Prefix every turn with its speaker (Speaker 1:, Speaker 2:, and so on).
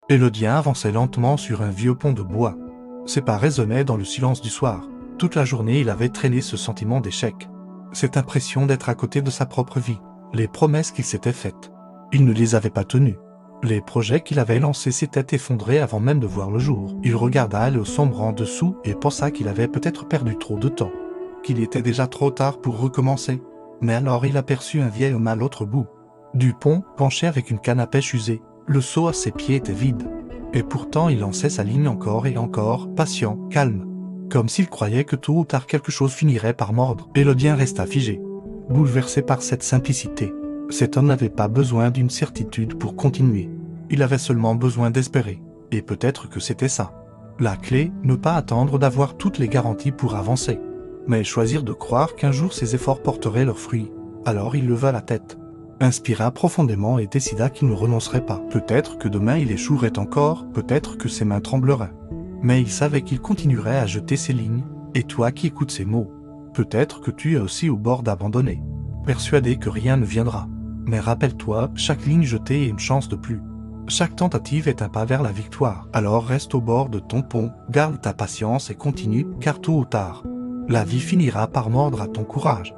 Speaker 1: Élodien avançait lentement sur un vieux pont de bois. Ses pas résonnaient dans le silence du soir. Toute la journée, il avait traîné ce sentiment d'échec. Cette impression d'être à côté de sa propre vie. Les promesses qu'il s'était faites. Il ne les avait pas tenues. Les projets qu'il avait lancés s'étaient effondrés avant même de voir le jour. Il regarda le sombre en dessous et pensa qu'il avait peut-être perdu trop de temps. Qu'il était déjà trop tard pour recommencer. Mais alors il aperçut un vieil homme à l'autre bout du pont, penché avec une canne à pêche usée. Le seau à ses pieds était vide. Et pourtant il lançait sa ligne encore et encore, patient, calme. Comme s'il croyait que tôt ou tard quelque chose finirait par mordre. Élodien resta figé, bouleversé par cette simplicité. Cet homme n'avait pas besoin d'une certitude pour continuer. Il avait seulement besoin d'espérer. Et peut-être que c'était ça. La clé, ne pas attendre d'avoir toutes les garanties pour avancer. Mais choisir de croire qu'un jour ses efforts porteraient leurs fruits. Alors il leva la tête, inspira profondément et décida qu'il ne renoncerait pas. Peut-être que demain il échouerait encore, peut-être que ses mains trembleraient. Mais il savait qu'il continuerait à jeter ses lignes, et toi qui écoutes ces mots, peut-être que tu es aussi au bord d'abandonner, persuadé que rien ne viendra. Mais rappelle-toi, chaque ligne jetée est une chance de plus. Chaque tentative est un pas vers la victoire. Alors reste au bord de ton pont, garde ta patience et continue, car tôt ou tard, la vie finira par mordre à ton courage.